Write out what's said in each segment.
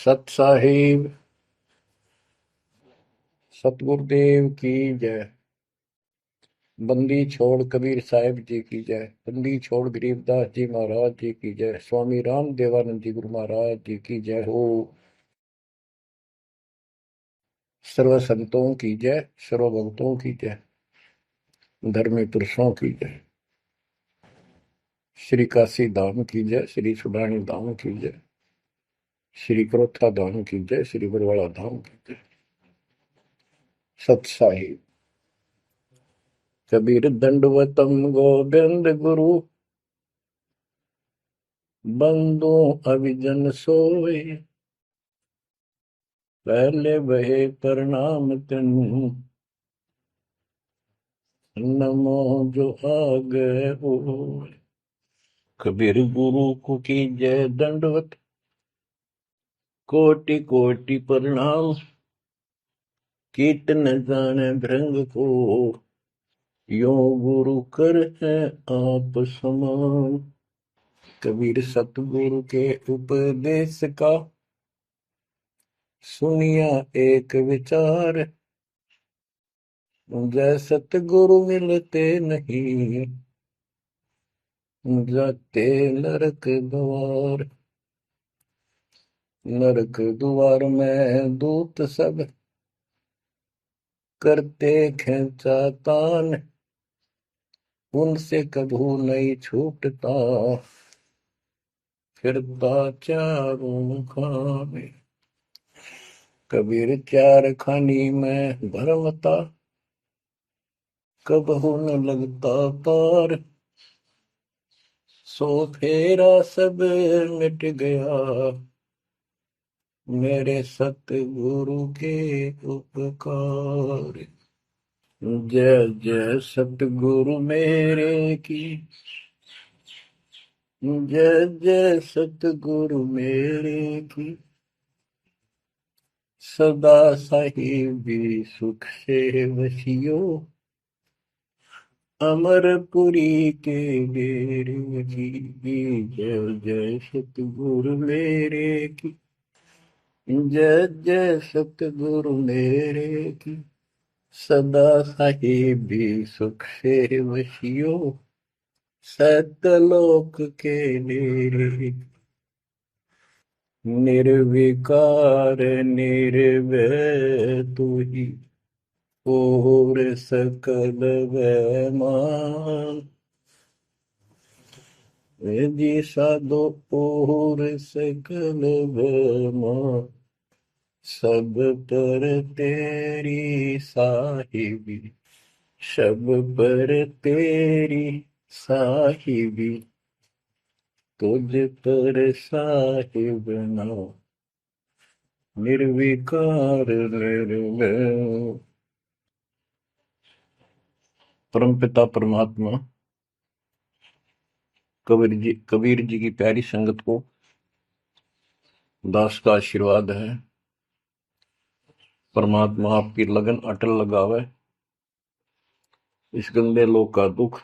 सत साहिब सतगुरुदेव की जय। बंदी छोड़ कबीर साहिब जी की जय। बंदी छोड़ गरीबदास जी महाराज जी की जय। स्वामी राम देवानंद जी गुरु महाराज जी की जय हो। सर्व संतों की जय, सर्व भक्तों की जय, धर्मी पुरुषों की जय। श्री काशी धाम की जय, श्री सुडानी धाम की जय, श्री क्रोथा धाम की जय, श्री बरवाड़ा धाम की जय। सत साहिब कबीर दंडवतम गोविंद गुरु, बंदो अभिजन सोए, पहले बहे प्रणाम तिन, नमो जो आगे हो। कबीर गुरु को की जय दंडवत, कोटि कोटि प्रणाम, कीर्तन जाने भृंग को, यो गुरु कर है आप समान। कबीर सतगुरु के उपदेश का, सुनिया एक विचार, जय सतगुरु मिलते नहीं, जाते नरक द्वार। नरक द्वार में दूत सब, करते खेचा तान, उनसे कभू नहीं छूटता, फिरता चारों खाने। कबीर चार खानी में भरमता, कबहू न लगता पार, सो फेरा सब मिट गया, मेरे सतगुरु के उपकार। जय जय सतगुरु मेरे की, जय जय सतगुरु मेरे की, सदा साहिबी सुख से वसियो, अमरपुरी के डेरे की। जय जय सतगुरु मेरे की, जय जय सतगुरु मेरे की, सदा साहिबी सुख से वसियो, सतलोक के डेरे। निर्विकार निर्भय तू ही, और सकल वैमान। जी साधो और सकल वैमान, सब पर तेरी साहिबी, सब पर तेरी साहिबी, तुझ पर साहिब ना, निर्विकार निर्भय। परमपिता परमात्मा कबीर जी की प्यारी संगत को दास का आशीर्वाद है। परमात्मा आपकी लगन अटल लगावे, इस गंदे लोक का दुख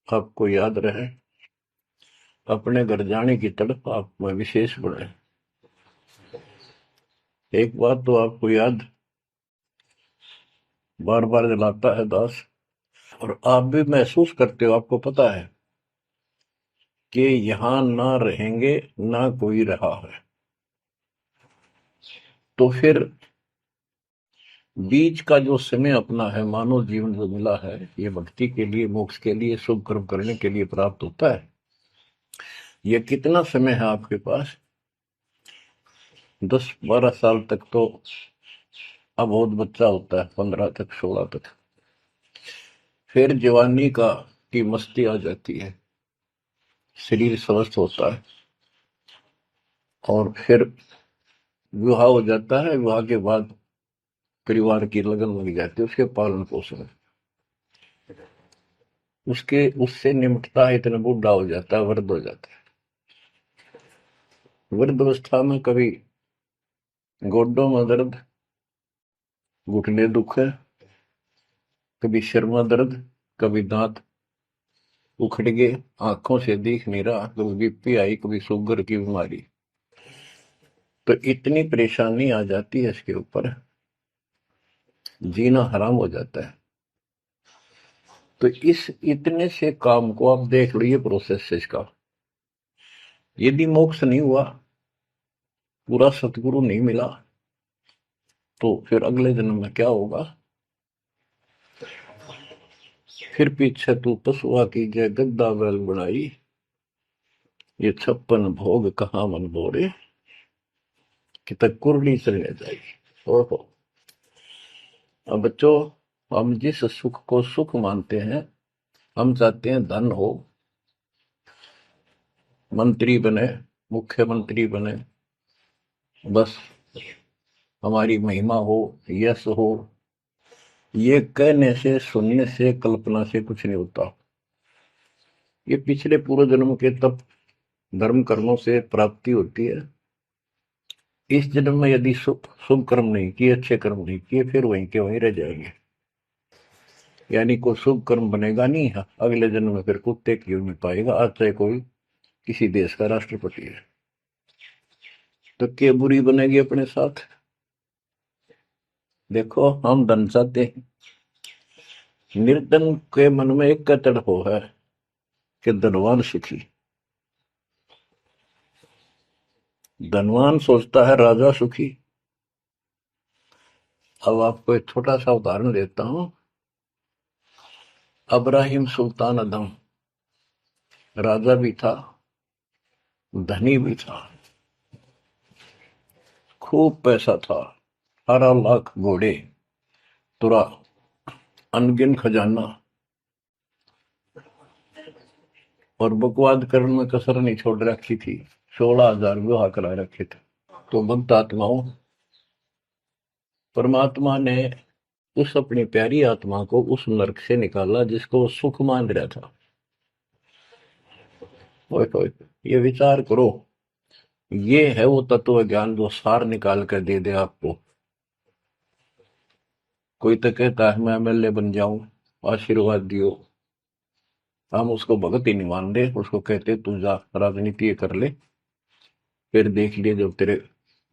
आपको याद रहे, अपने घर जाने की तड़प आप में विशेष बढ़े। एक बात तो आपको याद बार बार दिलाता है दास, और आप भी महसूस करते हो, आपको पता है कि यहां ना रहेंगे ना कोई रहा है, तो फिर बीच का जो समय अपना है, मानव जीवन जो मिला है, ये भक्ति के लिए, मोक्ष के लिए, शुभ कर्म करने के लिए प्राप्त होता है। ये कितना समय है आपके पास? 10-12 साल तक तो अबोध बच्चा होता है, 15 तक, 16 तक, फिर जवानी की मस्ती आ जाती है, शरीर स्वस्थ होता है, और फिर विवाह हो जाता है। विवाह के बाद परिवार की लगन लग जाती है, उसके पालन पोषण, उससे निमटता है, इतना बूढ़ा हो जाता है, वृद्ध हो जाता है। वृद्ध अवस्था में कभी गोड्डों में दर्द, घुटने दुख है, कभी सिर में दर्द, कभी दांत उखड़ गए, आंखों से दिख नहीं रहा, कभी बीपी आई, कभी शुगर की बीमारी। तो इतनी परेशानी आ जाती है इसके ऊपर, जीना हराम हो जाता है। तो इस इतने से काम को आप देख लो, ये प्रोसेस है इसका। यदि मोक्ष नहीं हुआ, पूरा सतगुरु नहीं मिला, तो फिर अगले जन्म में क्या होगा? फिर पीछे तू पशुआ की जय गद्दा बैल बनाई, ये 56 भोग कहाँ मन बोरे, कि तक कुरली चलने जाएगी। ओहो। अब बच्चों, हम जिस सुख को सुख मानते हैं, हम चाहते हैं धन हो, मंत्री बने, मुख्यमंत्री बने, बस हमारी महिमा हो, यश हो। ये कहने से, सुनने से, कल्पना से कुछ नहीं होता। ये पिछले पूर्व जन्म के तप धर्म कर्मों से प्राप्ति होती है। इस जन्म में यदि शुभ कर्म नहीं किए, अच्छे कर्म नहीं किए, फिर वहीं के वहीं रह जाएंगे। यानी कोई शुभ कर्म बनेगा नहीं, अगले जन्म में फिर कुत्ते की में पाएगा, आज चाहे कोई किसी देश का राष्ट्रपति है। तो क्या बुरी बनेगी अपने साथ? देखो, हम धन चाहते हैं, निर्धन के मन में एक कतड़ हो है कि धनवान सुखी। धनवान सोचता है राजा सुखी। अब आपको एक छोटा सा उदाहरण देता हूं। अब्राहिम सुल्तान अदम राजा भी था, धनी भी था, खूब पैसा था, 18 लाख घोड़े, तुरा, अनगिन खजाना, और बकवाद करने में कसर नहीं छोड़ रखी थी। 16,000 विवाह करा रखे थे। तो भक्त आत्माओं, परमात्मा ने उस अपनी प्यारी आत्मा को उस नरक से निकाला जिसको वो सुख मान रहा था। ओए ओए, ये विचार करो, ये है वो तत्व ज्ञान जो सार निकाल कर दे दे आपको। कोई तो कहता है मैं एमएलए बन जाऊं, आशीर्वाद दियो। हम उसको भगत ही नहीं मान रहे, उसको कहते तू जा राजनीति कर ले, फिर देख लिए जब तेरे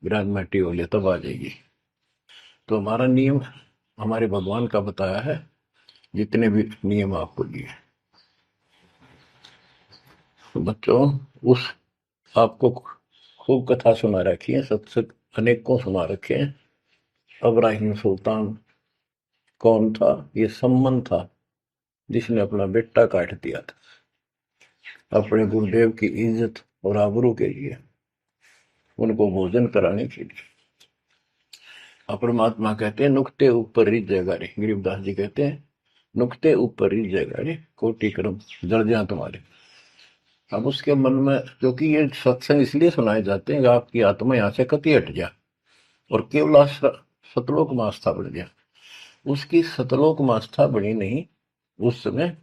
विराज माटी हो लिया तब आ जाएगी। तो हमारा नियम हमारे भगवान का बताया है, जितने भी नियम आपको दिए। तो बच्चों, उस आपको खूब कथा सुना रखी है, सत्संग अनेकों सुना रखे हैं। अब्राहिम सुल्तान कौन था? ये सम्मन था जिसने अपना बेटा काट दिया था अपने गुरुदेव की इज्जत और आबरू के लिए, उनको भोजन कराने के लिए। परमात्मा कहते हैं नुक्ते ऊपर रिझ जाएगा रे, गरीबदास जी कहते हैं नुक्ते ऊपर रिझ जाएगा रे, कोटि कर्म जड़ जाए तुम्हारे। अब उसके मन में, क्योंकि ये सत्संग इसलिए सुनाए जाते हैं कि आपकी आत्मा यहां से कति हट जाए और केवल सतलोक में आस्था बढ़ जाए। उसकी सतलोक में आस्था बढ़ी नहीं उस समय,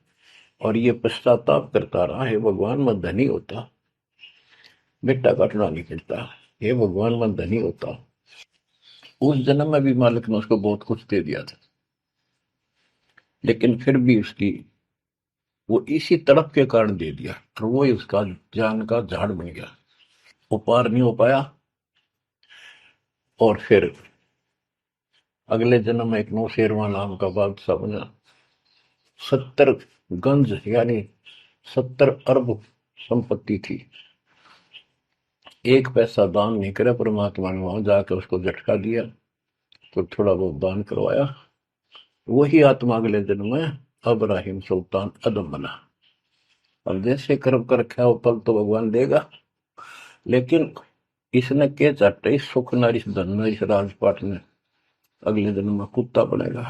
और ये पश्चाताप करता रहा, हे भगवान मैं धनी होता, बेटा काटना नहीं मिलता, हे भगवान मैं धनी होता। उस जन्म में भी मालिक ने उसको बहुत कुछ दे दिया था, लेकिन फिर भी उसकी वो इसी तड़प के कारण दे दिया, और वो ही उसका जान का झाड़ बन गया। वो पार नहीं हो पाया, और फिर अगले जन्म में एक नौशेरवा नाम का बादशाह बना। 70 गंज यानी 70 अरब संपत्ति थी। एक पैसा दान नहीं करे, परमात्मा ने वहां जाकर उसको झटका दिया तो थोड़ा बहुत दान करवाया। वही आत्मा अगले जन्म में अब्राहिम सुल्तान अदम बना। अब जैसे कर्म कर रखा है वो फल तो भगवान देगा, लेकिन इसने के चाटे इस सुख न, इस धन न, इस राजपाट ने अगले जन्म में कुत्ता बनेगा।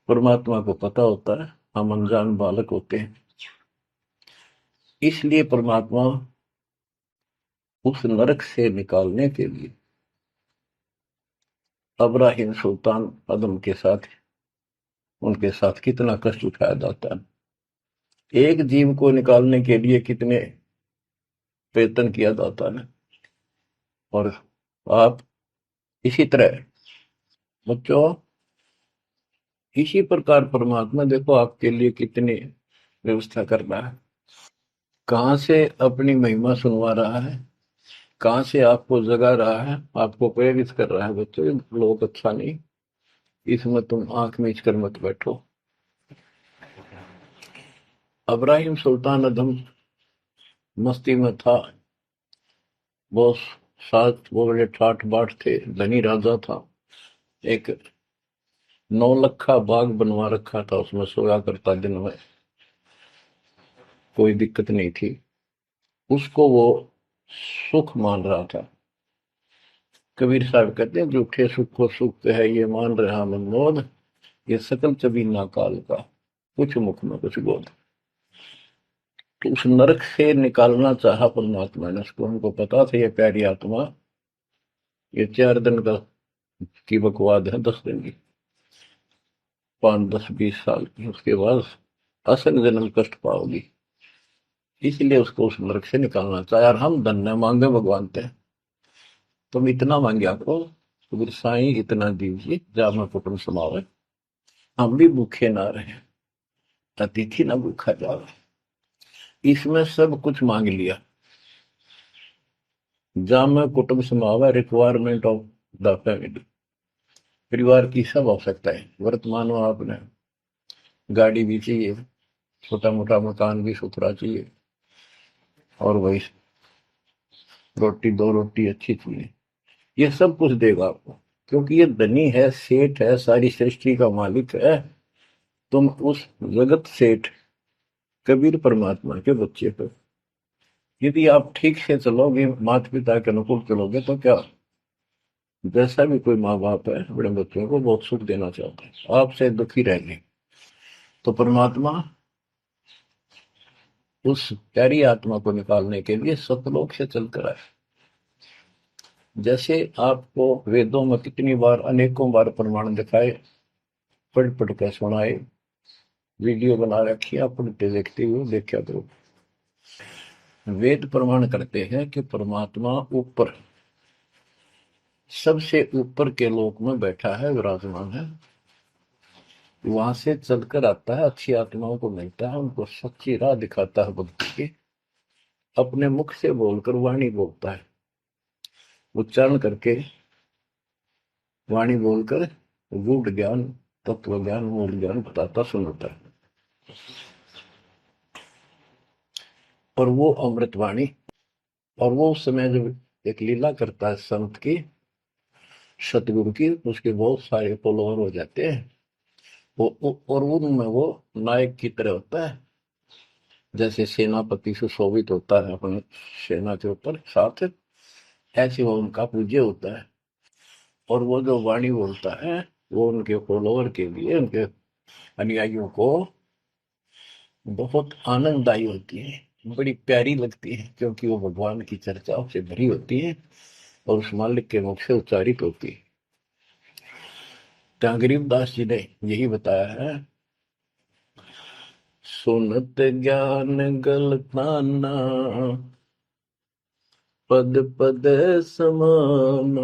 परमात्मा को पता होता है हम अनजान बालक होते हैं, इसलिए परमात्मा उस नरक से निकालने के लिए अब्राहिम सुल्तान अदम के साथ, उनके साथ कितना कष्ट उठाया जाता है। एक जीव को निकालने के लिए कितने प्रयत्न किया जाता है। और आप इसी तरह बच्चों, इसी प्रकार परमात्मा देखो आपके लिए कितनी व्यवस्था कर रहा है, कहां से अपनी महिमा सुनवा रहा है। कहाँ से आपको जगा रहा है, आपको प्रेरित कर रहा है, बच्चों ये लोग अच्छा नहीं, इसमें तुम आंख मीच कर मत बैठो। अब्राहिम सुल्तान अदम मस्ती में था, वो साथ वो बड़े ठाठ बाट थे, धनी राजा था। एक 9 लखा बाग बनवा रखा था, उसमें सोया करता दिन में, कोई दिक्कत नहीं थी उसको, वो सुख मान रहा था। कबीर साहब कहते हैं, झूठे सुख को सुख है ये मान रहा मनमोद, ये सकल चबीना काल का, कुछ मुख में कुछ बोध। तो उस नरक से निकालना चाहा परमात्मा ने उसको, हमको पता था ये प्यारी आत्मा ये 4 दिन का की बकवाद है, 10 दिन की, 5, 10, 20 साल की, उसके बाद असल जन्म कष्ट पाओगी, इसलिए उसको उस नरक से निकालना चाहे। और हम धन्य मांगे भगवान थे, तुम इतना मांगे आपको, तो साईं इतना दीजिए जामा कुटुंब समावे, हम भी भूखे ना रहे, अतिथि ना भूखा जावे। इसमें सब कुछ मांग लिया। जामा कुटुंब समावे, रिक्वायरमेंट ऑफ द फैमिली, परिवार की सब आवश्यकता है। वर्तमान में आपने गाड़ी भी चाहिए, छोटा मोटा मकान भी सुथरा चाहिए, और वही रोटी, 2 रोटी अच्छी चाहिए, ये सब कुछ देगा आपको, क्योंकि ये धनी है, सेठ है, सारी सृष्टि का मालिक है। तुम उस जगत सेठ कबीर परमात्मा के बच्चे हो। यदि आप ठीक से चलोगे, माता पिता के अनुकूल चलोगे, तो क्या, जैसा भी कोई माँ बाप है अपने बच्चों को बहुत सुख देना चाहते हैं, आपसे दुखी रहेंगे, तो परमात्मा उस प्यारी आत्मा को निकालने के लिए सतलोक से चलकर आए। जैसे आपको वेदों में कितनी बार, अनेकों बार प्रमाण दिखाए, पढ़ पढ़ कर सुनाए, वीडियो बना रखी, आप पढ़ते देखते हुए देखा करो। वेद प्रमाण करते हैं कि परमात्मा ऊपर, सबसे ऊपर के लोक में बैठा है, विराजमान है, वहां से चलकर आता है, अच्छी आत्माओं को मिलता है, उनको सच्ची राह दिखाता है भक्ति की, अपने मुख से बोलकर वाणी बोलता है, उच्चारण करके वाणी बोलकर गूढ़ ज्ञान, तत्व ज्ञान, मूल ज्ञान बताता सुनाता है। और वो अमृतवाणी, और वो उस समय जब एक लीला करता है संत की, सतगुरु की, उसके बहुत सारे फॉलोअर हो जाते हैं, और उनमें वो नायक की तरह होता है, जैसे सेनापति सुशोभित होता है अपने सेना के ऊपर साथ, ऐसे वो उनका पूज्य होता है। और वो जो वाणी बोलता है, वो उनके फॉलोअर के लिए, उनके अनुयायियों को बहुत आनंददायी होती है, बड़ी प्यारी लगती है, क्योंकि वो भगवान की चर्चाओं से भरी होती है और उस मालिक के मुख से उच्चारित होती है। तो गरीबदास जी ने यही बताया है, सुनत ज्ञान गलताना, पद पद समान,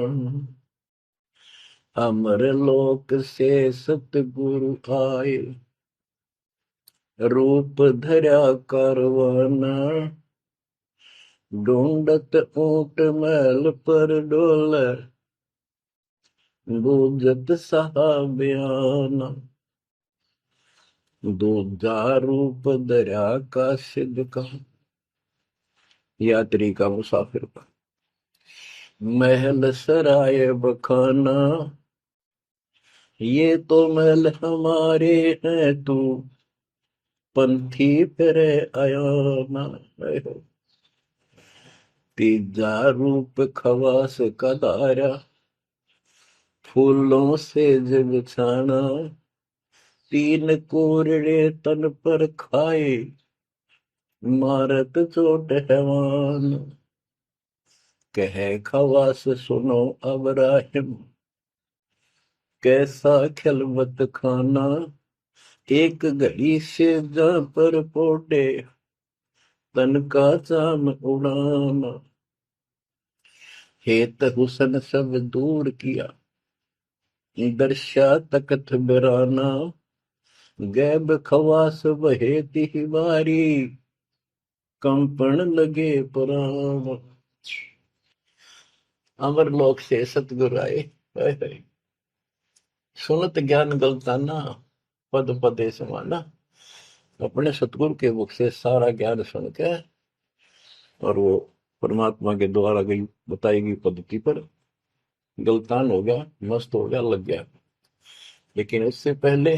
अमर लोक से सतगुरु आए, रूप धरा कारवाना, ढूंढत ऊंट महल पर डोले, बूझत साहबियाना, दूजा रूप दरिया का सिद्ध का, यात्री का, मुसाफिर का, महल सराय बखाना, ये तो महल हमारे हैं, तू पंथी फिरे आयाना। तीजा रूप खवास का दायरा, फूलों से जग छाना, तीन कोरड़े तन पर खाए, मारत चोट हैवान, कहे खवास सुनो अब राहिम, कैसा खिलवत खाना, एक घड़ी से जा पर पोटे, तन का चाम उड़ाना, हेत हुसन सब दूर किया, दर्शा तकत बिराना, गैब खवास बहे तिहवारी, कंपन लगे पुराण। अमर लोक से सतगुरु आए, हाय हाय। सुनत ज्ञान गलताना, पद पदे समाना। अपने सतगुरु के मुख से सारा ज्ञान सुन के और वो परमात्मा के द्वारा गई बताई गई पद्धति पर गलतान हो गया, मस्त हो गया, लग गया। लेकिन उससे पहले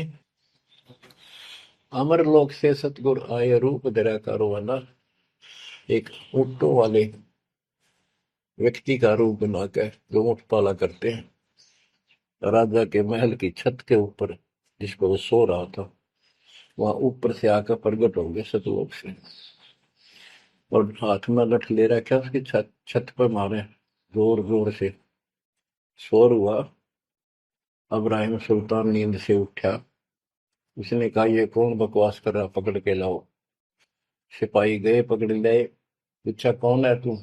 अमर लोक से सतगुरु आए, रूप धरा कारोबाना। एक ऊँटों वाले व्यक्ति का रूप बनाकर जो ऊँट पाला करते हैं, राजा के महल की छत के ऊपर जिस पर वो सो रहा था, वहां ऊपर से आकर प्रकट हो गए सतलोक से, और हाथ में लठ ले रखा, उसकी छत छत पर मारे जोर जोर से। शोर हुआ। अब्राहिम सुल्तान नींद से उठा। उसने कहा, ये कौन बकवास कर रहा, पकड़ के लाओ। सिपाही गए, पकड़ लाए। पूछा, कौन है तू?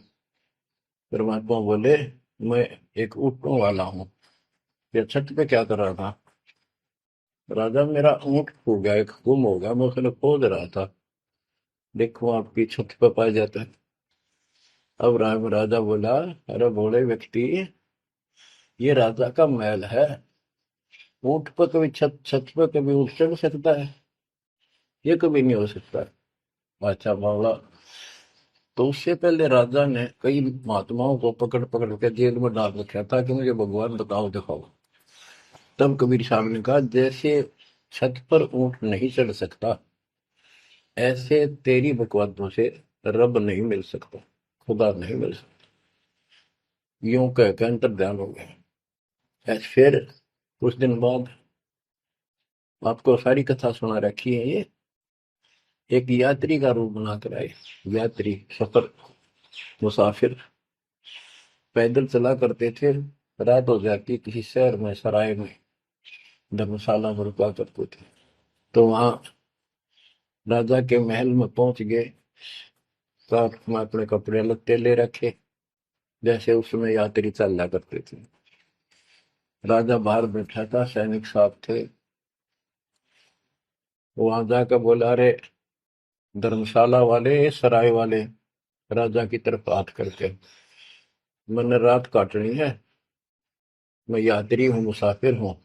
परमात्मा बोले, मैं एक ऊँटों वाला हूँ। ये छत पे क्या कर रहा था? राजा, मेरा ऊँट खो गया, एक गुम हो गया, मैं उसने खोज रहा था, देखो आपकी छत पे पाया जाता है। अब राजा बोला, अरे भोले व्यक्ति, ये राजा का महल है, ऊँट पर कभी छत पर कभी ऊँट चढ़ सकता है? ये कभी नहीं हो सकता। अच्छा बावला। तो उससे पहले राजा ने कई महात्माओं को पकड़ पकड़ के जेल में डाल रखा था कि मुझे भगवान बताओ, दिखाओ। तब कबीर साहब ने कहा, जैसे छत पर ऊँट नहीं चढ़ सकता, ऐसे तेरी बकवादों से रब नहीं मिल सकता, खुदा नहीं मिल सकता। यूं कह के अंतर ध्यान हो गया। ऐसे फिर कुछ दिन बाद आपको सारी कथा सुना रखी है। ये एक यात्री का रूप बनाकर आए। यात्री, सफर, मुसाफिर पैदल चला करते थे। रात हो जाती, किसी शहर में, सराय में, धर्मशाला में रुका करते थे। तो वहां राजा के महल में पहुंच गए। साथ में अपने कपड़े लत्ते ले रखे, जैसे उसमें यात्री चला करते थे। राजा बाहर बैठा था, सैनिक साहब थे। वहां जाकर बोला, अरे धर्मशाला वाले, सराय वाले, राजा की तरफ हाथ करके, मैंने रात काटनी है, मैं यात्री हूँ, मुसाफिर हूँ,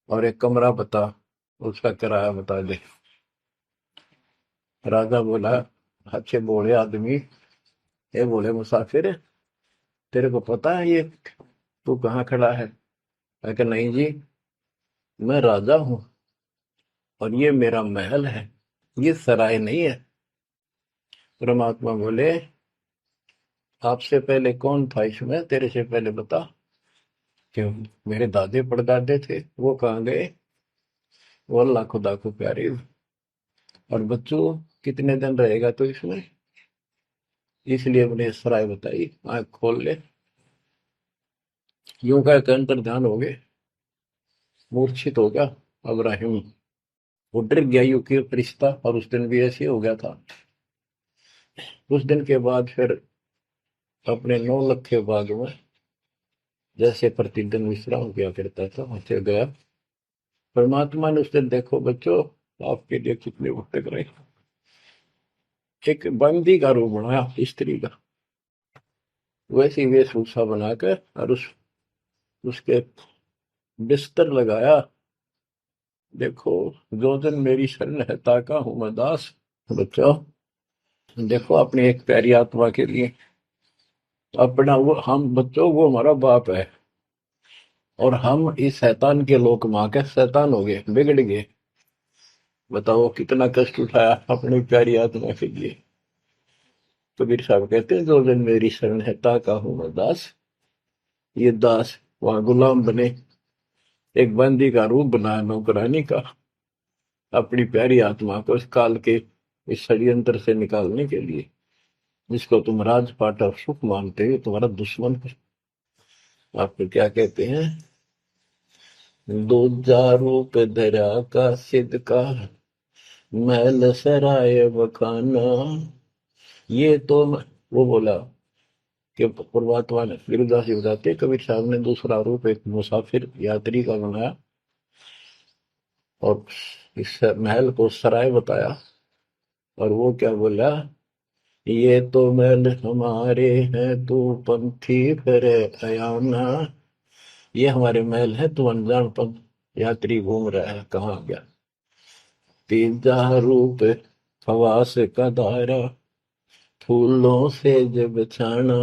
और एक कमरा बता, उसका किराया बता दे। राजा बोला, अच्छे बोले आदमी, ये बोले मुसाफिर, तेरे को पता है ये तू कहाँ खड़ा है? मैं कहा, नहीं जी, मैं राजा हूँ और ये मेरा महल है, ये सराय नहीं है। परमात्मा बोले, आपसे पहले कौन था इसमें, तेरे से पहले बता। क्यों? मेरे दादे परदादे थे, वो कहाँ गए? वो अल्लाह खुदा को प्यारे। और बच्चों, कितने दिन रहेगा तो इसमें? इसलिए मैंने सराय बताई, आंख खोल ले। यूं कह के अंतर ध्यान हो गए, मूर्छित हो गया अब्राहिम। वो डर गया, यूं कि रिश्ता, और उस दिन भी ऐसे ही हो गया था। उस दिन के बाद फिर अपने 9 लखे बाग में, जैसे प्रतिदिन विश्राम किया करता था, वहां गया। परमात्मा ने उस दिन, देखो बच्चों, आपके लिए कितने भटक रहे, एक बंदी का रूप बनाया, स्त्री का, वैसी वेशभूषा बनाकर, और उसके बिस्तर लगाया। देखो, जो दिन मेरी शरण है, ताका हूं मैं दास। बच्चों, देखो अपनी एक प्यारी आत्मा के लिए अपना, वो हम बच्चों, वो हमारा बाप है, और हम इस शैतान के लोक मां के शैतान हो गए, बिगड़ गए। बताओ कितना कष्ट उठाया अपनी प्यारी आत्मा के लिए। कबीर साहब कहते हैं, जो दिन मेरी शरण है, ताका हूं मैं दास। ये दास वहां गुलाम बने, एक बंदी का रूप बनाया नौकरानी का, अपनी प्यारी आत्मा को इस काल के, इस षड्यंत्र से निकालने के लिए। जिसको तुम राजपाट और सुख मानते हो, तुम्हारा दुश्मन है। आपको क्या कहते हैं? दूजा रूप धरा का सिद्ध का, महल सराय बखाना। ये तो वो बोला कि परमात्मा ने, गिरिदास जी बताते, कबीर साहब ने दूसरा रूप एक मुसाफिर यात्री का बनाया, और इस महल को सराय बताया। और वो क्या बोला ये तो महल हमारे हैं, तू पंथी फिरे अयाना। ये हमारे महल है, तू अनजान पंथ यात्री घूम रहा है, कहाँ गया। तीजा रूप खवास का दायरा, फूलों से जब छाना।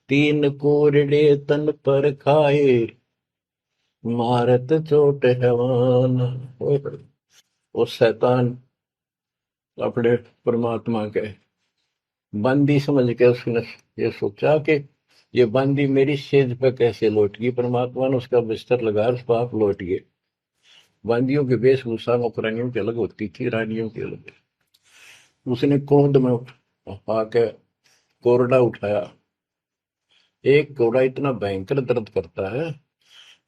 तीन कोरडे तन पर खाए, मारत चोट हैवान। वो शैतान अपने परमात्मा के बंदी समझ के उसने ये सोचा कि ये बंदी मेरी सेज पे कैसे लौट गई। परमात्मा ने उसका बिस्तर लगा, उस पाप लौट गए। बंदियों की वेशभूषा नौकरानियों की अलग होती थी, रानियों की अलग। उसने क्रोध में आके कोरडा उठाया। एक घोड़ा इतना भयंकर दर्द करता है,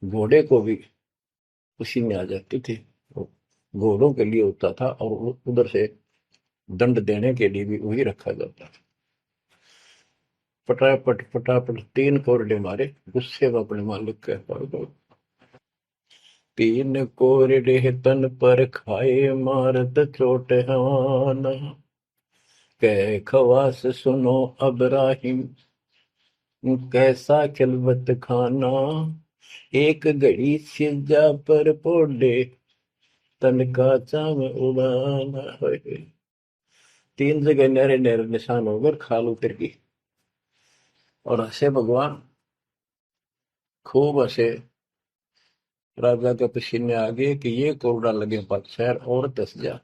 घोड़े को भी पसीने आ जाती थी। वो घोड़ों के लिए होता था, और उधर से दंड देने के लिए भी वही रखा जाता था। फटाफट फटाफट तीन कोरडे मारे, गुस्से में अपने मालिक के पड़ गए। तीन कोरडे तन पर खाए, मारत चोट हवाना। कह खवास सुनो अबराहिम, कैसा खिलवत खाना। एक घड़ी सिजा पर पोडे, तन का चाम उड़ाना। तीन जगह नहरे नहरे निशान होकर खाल उतर गई। और हंसे भगवान, खूब हंसे। राजा के पसीने आ गए कि ये कोरडा लगे पक्षर और दस जा।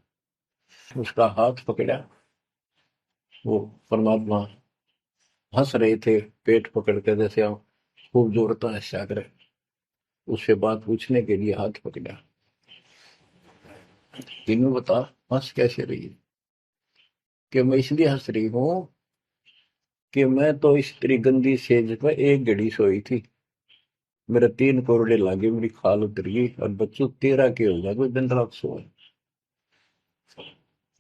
उसका हाथ पकड़ा। वो परमात्मा हंस रहे थे, पेट पकड़ के, जैसे हम खूब जोरता हंसा करे। उससे बात पूछने के लिए हाथ पकड़ा। तीनों बता, हंस कैसे रही है। कि मैं इसलिए हंस रही हूं कि मैं तो इस तेरी गंदी सेज पर एक घड़ी सोई थी, मेरे तीन कोरडे लागे, मेरी खाल उतर गई, और बच्चों तेरा के हो गया कोई दिन रात सोए।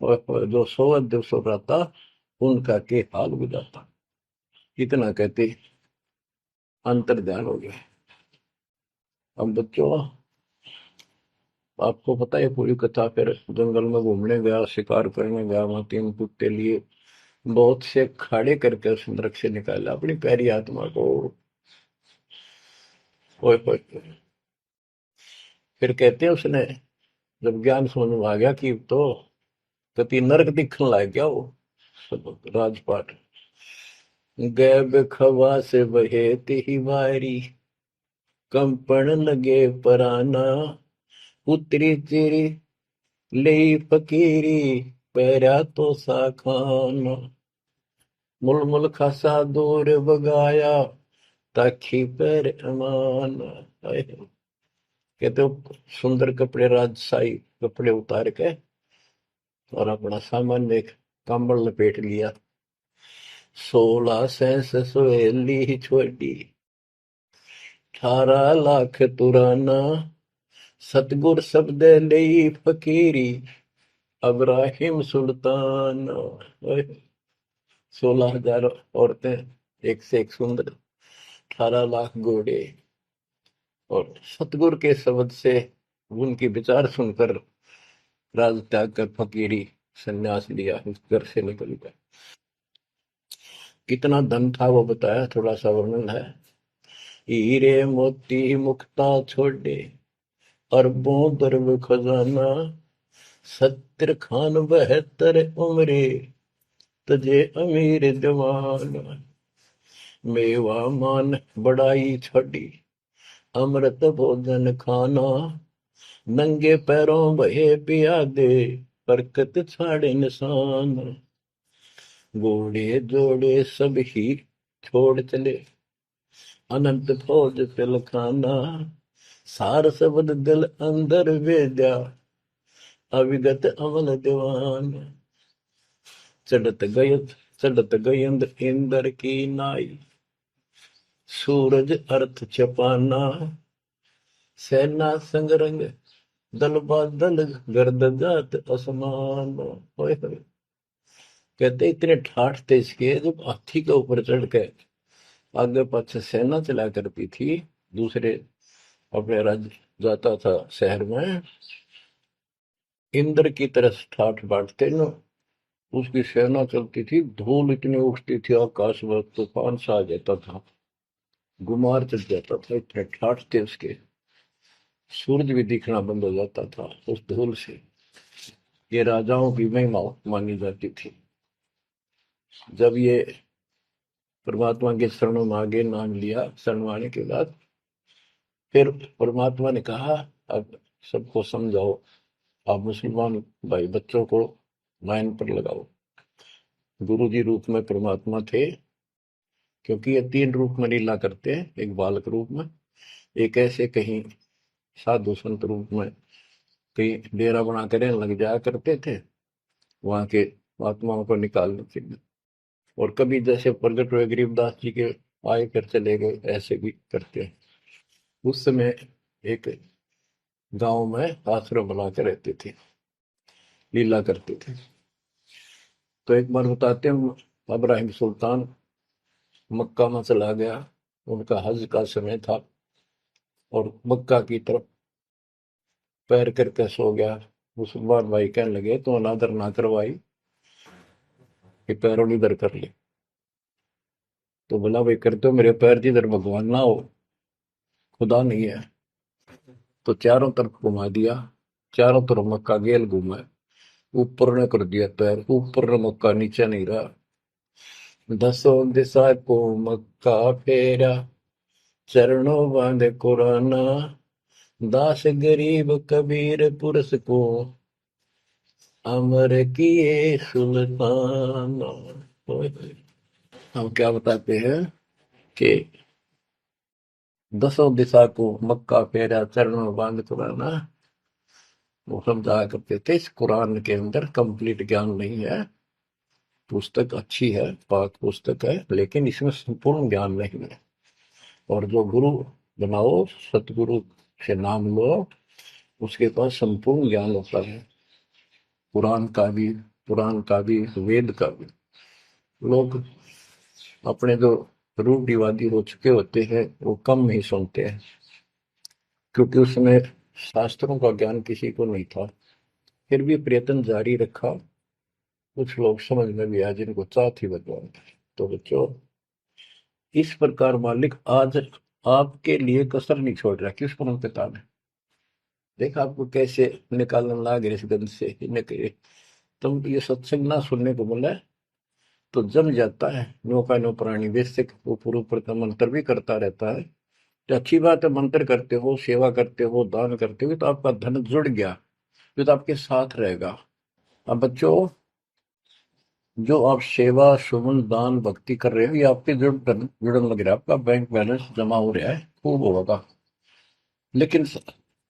और जो सोवत जो सो रहा था, उनका के हाल बुझाता। इतना कहते अंतर ध्यान हो गया। अब बच्चों, आपको पता है पूरी कथा। फिर जंगल में घूमने गया, शिकार करने गया, वहां तीन कुत्ते लिए, बहुत से खाड़े करके उस नरक से निकाला अपनी प्यारी आत्मा को। ओए ओए। फिर कहते हैं उसने, जब ज्ञान समझ में आ गया कि तो कति नरक दिखने लग गया वो राजपाट। गैब खवा से बहे ही वारी, कंपन लगे पराना। उतरी तेरी ले फकीरी, पैरा तो सा खाना। मुल मुल खासा दूर बगाया, ताकि पैर अमान। कहते हो सुंदर कपड़े, राजशाही कपड़े उतार के, और अपना सामान्य एक कंबल लपेट लिया। 16 सहेली ही छोड़ी, 18 लाख तुराना। सतगुर शब्द ले फकीरी, अब्राहिम सुल्तान। 16,000 औरतें, एक से एक सुंदर, 18 लाख घोड़े, और सतगुरु के शब्द से उनकी विचार सुनकर राज त्याग कर फकीरी संन्यास लिया, उस घर से निकल गया। कितना धन था वो बताया, थोड़ा सा वर्णन है। हीरे मोती मुक्ता छोड़े, अरबों दरब खजाना। 70 खान 72 उम्रे, तजे अमीर जवान। मेवा मान बड़ाई छड़ी, अमृत भोजन खाना। नंगे पैरों बहे पियादे, बरकत छाड़े निशान। घोड़े जोड़े सब ही छोड़ चले, अनंत फौज तिलखाना। सार शब्द दिल अंदर वेद्या, अविगत अमल दीवान। चढ़त गय चढ़त गयंद इंद्र की नाई, सूरज अर्थ छपाना। सेना संगरंग दल बादल, गर्द जात असमान। होए होए। कहते इतने ठाठ थे इसके, जब हाथी के ऊपर चढ़ के आगे पाछे सेना चला करती थी, दूसरे अपने राज्य जाता था शहर में, इंद्र की तरह ठाठ बांटते न। उसकी सेना चलती थी, धूल इतनी उठती थी आकाश में, तूफान सा आ जाता था, गुमार चढ़ जाता था, इतने ठाठ थे उसके, सूरज भी दिखना बंद हो जाता था उस धूल से। ये राजाओं की महिमा मानी जाती थी। जब ये परमात्मा के शरणों में आगे नाम लिया, शरण आने के बाद फिर परमात्मा ने कहा, अब सबको समझाओ, आप मुसलमान भाई बच्चों को लाइन पर लगाओ। गुरु जी रूप में परमात्मा थे, क्योंकि ये तीन रूप में लीला करते हैं, एक बालक रूप में, एक ऐसे कहीं साधु संत रूप में कहीं डेरा बना कर लग जाया करते थे वहां के आत्माओं को निकालने के लिए, और कभी जैसे प्रगट हुए गरीबदास जी के आए कर चले गए, ऐसे भी करते हैं। उस समय एक गांव में आश्रम बना के रहते थे, लीला करते थे। तो एक बार बताते हैं, इब्राहिम सुल्तान मक्का में चला गया, उनका हज का समय था, और मक्का की तरफ पैर करके सो गया। मुसलमान भाई कहने लगे तो अनादर ना करवाई कि पैरों इधर कर ले। तो बोला भाई करते हो मेरे पैर जिधर भगवान ना हो, खुदा नहीं है। तो चारों तरफ घुमा दिया, चारों तरफ मक्का गेल घूमा, ऊपर ने कर दिया पैर, ऊपर ने मक्का, नीचे नहीं रहा। दसों दिशा को मक्का फेरा, चरणों बांधे कुराना, दास गरीब कबीर पुरस को, अमर किए सुल्ताना। हम क्या बताते हैं कि दसों दिशा को मक्का फेरा, चरणों बांध कुराना, वो समझाया करते थे। इस कुरान के अंदर कंप्लीट ज्ञान नहीं है, पुस्तक अच्छी है, पाक पुस्तक है, लेकिन इसमें संपूर्ण ज्ञान नहीं है। और जो गुरु बनाओ, सतगुरु से नाम लो, उसके पास संपूर्ण ज्ञान होता है, कुरान का भी, पुराण का भी, वेद का भी। लोग अपने जो रूढ़िवादी हो चुके होते हैं वो कम ही सुनते हैं, क्योंकि उसमें शास्त्रों का ज्ञान किसी को नहीं था। फिर भी प्रयत्न जारी रखा, कुछ लोग समझ में भी आए जिनको चाह थी भगवान की। तो बच्चों, इस प्रकार मालिक आज आपके लिए कसर नहीं छोड़ रहा। किस परम पिता ने देखा आपको कैसे निकालने लगे इस गंध से, निकले। तुम ये सत्संग ना सुनने को बोला है तो जम जाता है, नौका नो प्राणी बेसिक ऊपर ऊपर का मंत्र भी करता रहता है। तो अच्छी बात है, मंत्र करते हो, सेवा करते हो, दान करते हो, तो आपका धन जुड़ गया, जो तो आपके साथ रहेगा। अब बच्चों, जो आप सेवा सुमन दान भक्ति कर रहे हो, ये आपके जुड़न लग रहा है, आपका बैंक बैलेंस जमा हो रहा है, खूब होगा। लेकिन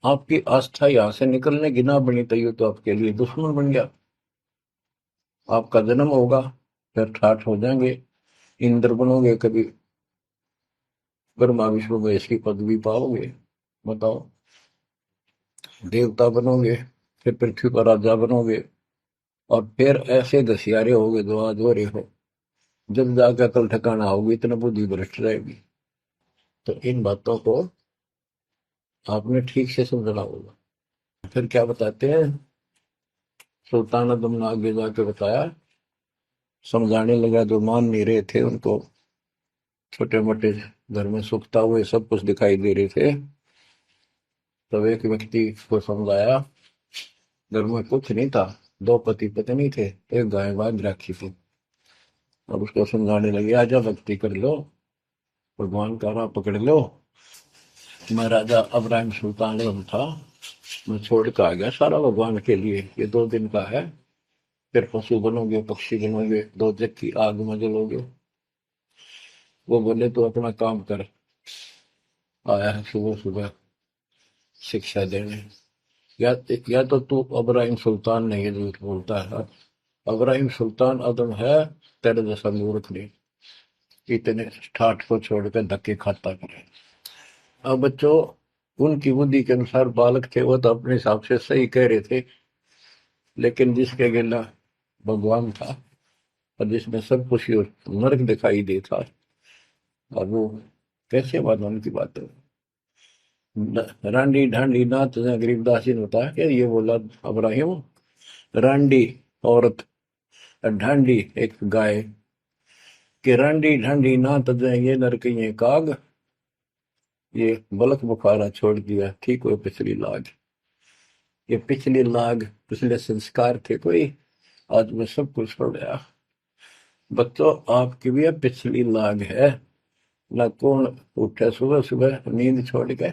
आपकी आस्था यहाँ से निकलने की ना बनी तैयो तो आपके लिए दुश्मन बन गया। आपका जन्म होगा, फिर ठाठ हो जाएंगे, इंद्र बनोगे, कभी ब्रह्मा विष्णु महेश की पदवी पाओगे, बताओ, देवता बनोगे, फिर पृथ्वी पर राजा बनोगे, और फिर ऐसे घसियारे होगे जो आज हो रहे हो। जब जाकर कल ठिकाना होगी, इतना बुद्धि भ्रष्ट रहेगी। तो इन बातों को आपने ठीक से समझना होगा। फिर क्या बताते हैं, सुल्तान आदम ने आगे जाके बताया, समझाने लगा, जो मान नहीं रहे थे उनको, छोटे मोटे घर में सुखता हुए सब कुछ दिखाई दे रहे थे। तब एक व्यक्ति को समझाया, घर में कुछ नहीं था, दो पति पत्नी थे, एक गाय बांध रखी थी। अब उसको समझाने लगे, आजा भक्ति कर लो, भगवान का राह पकड़ लो। मैं राजा इब्राहिम सुल्तान आजम था, मैं छोड़ कर आ गया सारा भगवान के लिए, ये 2 दिन का है, फिर पशु बनोगे, पक्षी बनोगे, दो जग की आग में जलोगे। वो बोले तो अपना काम कर, आया है सुबह सुबह शिक्षा देने। या तो तू इब्राहिम सुल्तान नहीं है, झूठ बोलता है। इब्राहिम सुल्तान आदम है, तेरे जैसा मूर्ख नहीं, इतने ठाठ को छोड़कर धक्के खाता करे। अब बच्चों, उनकी बुद्धि के अनुसार बालक थे, वो तो अपने हिसाब से सही कह रहे थे, लेकिन जिसके गिला भगवान था, और जिसमें सब कुछ नरक दिखाई देता, अब वो कैसे माना उनकी बात है। रांडी ढांडी नाच, गरीबदास जी ने बताया कि ये बोला इब्राहिम, रांडी औरत ढांडी एक गाय कि रांडी ढांडी ना तजे ये नरकइये काग, ये बलक बुखारा छोड़ दिया ठीक हुए पिछली लाग। ये पिछली लाग पिछले संस्कार थे कोई, आज मैं सब कुछ छोड़ गया। बच्चों आपकी भी अब पिछली लाग है ना। कौन उठे सुबह सुबह नींद छोड़ के,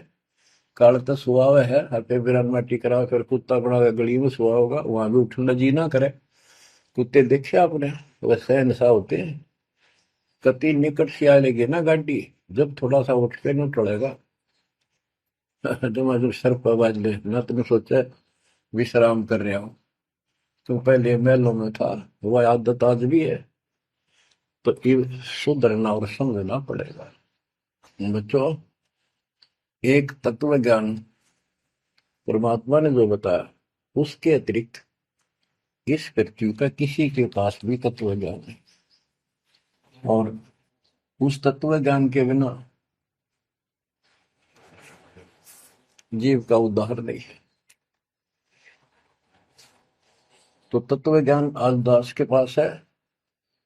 काल तो सुहावे है हटे बिरान माटी करा फिर कुत्ता बना के गली में सुहा होगा, वहां भी उठना जी ना करे। कुत्ते देखे आपने, वैसे नशा होते हैं। कति निकट से आ लेगी ना गाड़ी, जब थोड़ा सा उठ के न टलेगा जब सर पर आवाज ले ना, तुम सोचा विश्राम कर रहा हूं। तुम पहले महलों में था, वह आदत आज भी है, तो ये सुधरना और समझना पड़ेगा। बच्चों एक तत्व ज्ञान परमात्मा ने जो बताया, उसके अतिरिक्त इस पृथ्वी का किसी के पास भी तत्व ज्ञान है, और उस तत्व ज्ञान के बिना जीव का उद्धार नहीं है। तो तत्व ज्ञान आज दास के पास है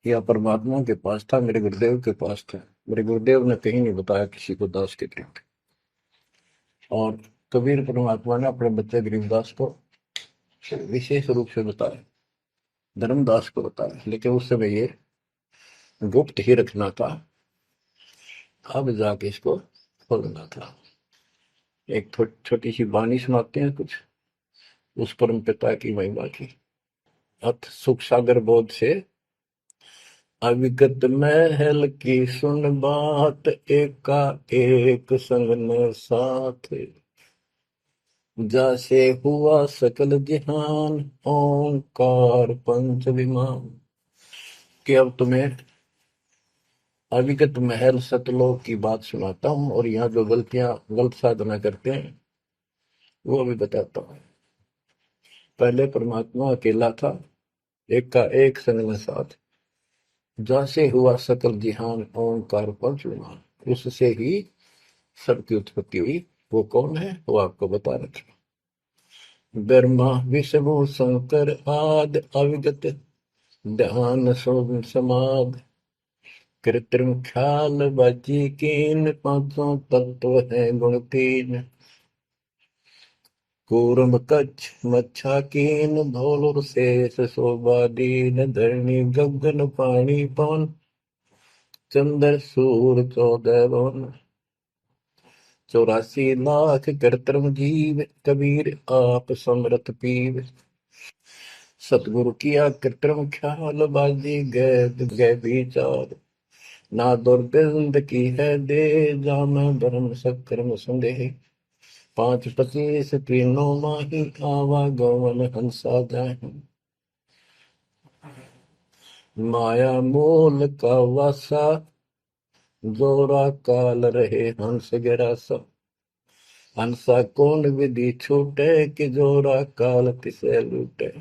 या परमात्मा के पास था, मेरे गुरुदेव के पास था। मेरे गुरुदेव ने कहीं नहीं बताया किसी को दास के अतिरिक्त। और कबीर परमात्मा ने अपने बच्चे गरीबदास को विशेष रूप से बताया, धर्मदास को बताया, लेकिन उस समय ये गुप्त ही रखना था, अब जाके इसको खोलना था। एक छोटी सी वाणी सुनाते हैं कुछ उस परम पिता की महिमा की। अथ सुख सागर बोध से अविगत महल की सुन बात, एका एक संग न साथ, जैसे हुआ सकल जहान, ओंकार पंच विमान। कि अब तुम्हें अविगत महल सतलोक की बात सुनाता हूं, और यहाँ जो गलतियां गलत साधना करते हैं वो भी बताता हूं। पहले परमात्मा अकेला था, एक का एक संग में साथ, जैसे हुआ सकल जिहान, ओंकार पंच विमान। उससे ही सबकी उत्पत्ति हुई। वो कौन है वो आपको बता रखा। ब्रह्मा विष्णु शंकर आद, अविगत ध्यान सोम समाध, कृत्रिम ख्याल बाजी कीन, पांचों तत्व है गुण तीन। कूर्म कच्छ मच्छा कीन, धौल और शेष शोभा दीन, धरणी गगन पानी पवन, चंद्र सूर 14 भुवन। 84 लाख कृत्रिम जीव, कबीर आप समरथ पीव। सतगुरु किया कृत्रिम ख्याल, बाजी गए गए विचार, ना दुर्बिंद की है दे, जाना धर्म सक्रम संदेह। 5 25 तीनों माही, आवा गौवन हंसा जाहि। माया मूल का वासा, जोरा काल रहे हंस गिरासा। हंसा कौन विधि छूटे, कि जोरा काल तिसे लूटे।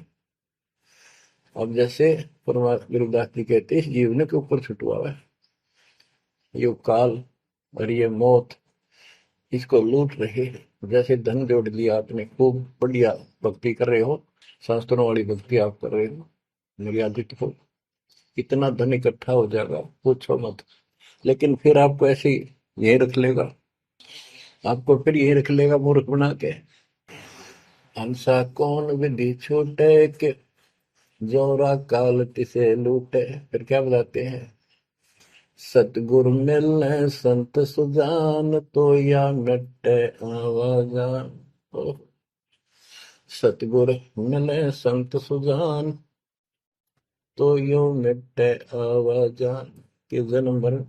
अब जैसे परमात्मा गुरुदास जी कहते हैं, इस जीवन के ऊपर छुटवा है ये काल और ये मौत, इसको लूट रहे हैं। जैसे धन जोड़ लिया आपने, खूब बढ़िया भक्ति कर रहे हो, शास्त्रों वाली भक्ति आप कर रहे हो, मर्यादित हो, इतना धन इकट्ठा हो जाएगा पूछो मत। लेकिन फिर आपको ऐसे यही रख लेगा, आपको फिर यही रख लेगा मूर्ख बना के। हंसा कौन विधि छूटे, के जोरा काल तिसे लूटे। फिर क्या बताते हैं, सतगुरु मिलने संत सुजान, तो या मिटे आवाजान। सतगुरु मिले संत सुजान, तो यो मिटे आवाजान। कि जन्म मरण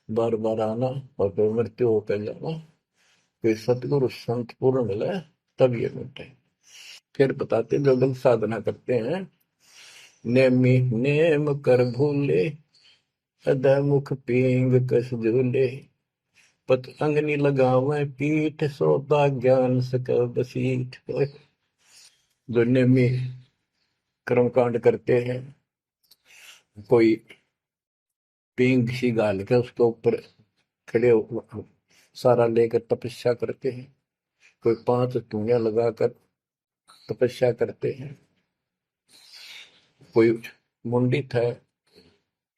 बार बार आना और फिर मृत्यु होकर जाना, फिर सतगुरु संत पूर्ण मिले तब ये मिटे। फिर बताते जो लोग साधना करते हैं, नेमी नेम कर भूले, अदय मुख पींग कस झूले, पतंगनी लगावे पीठ, सोता ज्ञान सक बसीठ। जो नेमी कर्मकांड करते हैं, कोई पींग सी गाल के उसके ऊपर खड़े सारा लेकर तपस्या करते हैं, कोई 5 धुनिया लगाकर तपस्या करते हैं, कोई मुंडित है,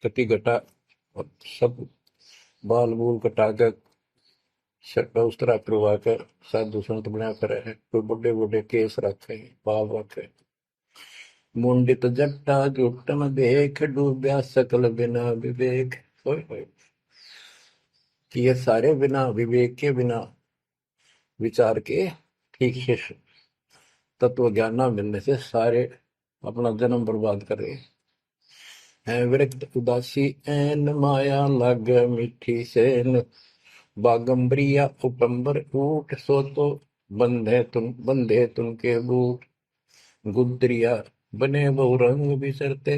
कति घटा, और सब बाल बूल कटा कर शर्ट उस तरह करवा कर साधु संत बना कर है। कोई बड़े बड़े केस रखे, बाल रखे। मुंडित जट्टा जुटन देख, डूबया सकल बिना विवेक। ओए होए, कि ये सारे बिना विवेक के, बिना विचार के, ठीक से तत्व ज्ञान ना मिलने से सारे अपना जन्म बर्बाद कर रहे हैं। विरक्त उदासी एन माया लग, मीठी सेन बागंबरिया उपंबर ऊट, सो तो बंधे तुम के बूट। गुदरिया बने बहु रंग बिसरते,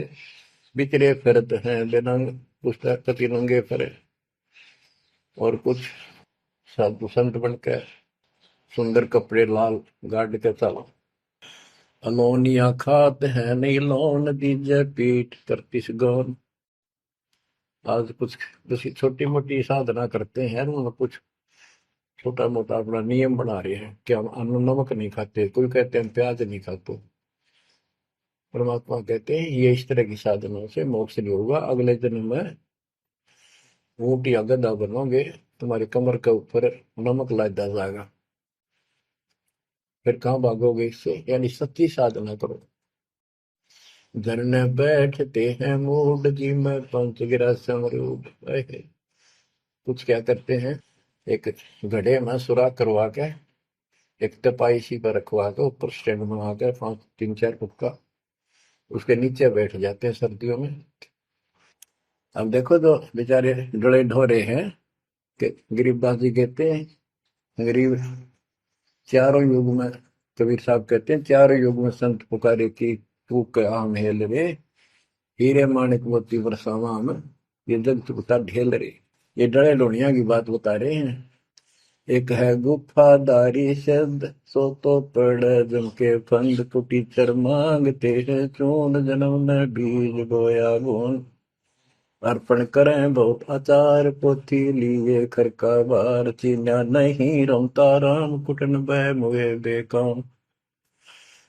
बिचरे फिरत हैं बेरंग। पुस्तक कति रंगे फिरे, और कुछ साधु संत बनकर सुंदर कपड़े लाल गाड़ के चलो। अलोनिया खात है नहीं लोन, दीजे पीठ करतिस गौन। आज कुछ किसी छोटी मोटी साधना करते हैं, उनमें कुछ छोटा मोटा अपना नियम बना रहे हैं कि हम अन्न नमक नहीं खाते, कोई कहते हैं प्याज नहीं खाते। परमात्मा कहते हैं ये इस तरह की साधनों से मोक्ष नहीं होगा, अगले जन्म में ऊंट या गधा बनोगे, तुम्हारी कमर के ऊपर नमक लादा जाएगा, फिर कहाँ भागोगे इससे। यानी सच्ची साधना करो। झरने बैठते हैं मूड जी में, पंच गिरा समरूप। कुछ क्या करते हैं, एक घड़े में सुराख करवा के, एक तपाई सी पर रखवा के, ऊपर स्टैंड बना के 3-4 फुट का, उसके नीचे बैठ जाते हैं सर्दियों में। अब देखो तो बेचारे डरे ढोरे हैं कि गरीबदास जी कहते हैं, गरीब चारों युग में, कबीर साहब कहते हैं चारों युग में संत पुकारे की, तू के आम हेल रे, हीरे माणिक मोती बरसावा हम, ये जग चुकता ढेल रे। ये डरे लोनिया की बात बता रहे हैं। एक है गुफादारी शब्द, सो तो पड़ जम के फंद, कुटीचर मांगते हैं चून, जन्म में बीज बोया गुण। अर्पण करें बहुत आचार, पोथी लिए खरका बार, चीन्या नहीं रमता राम, कुटन बह मुए बेकाम।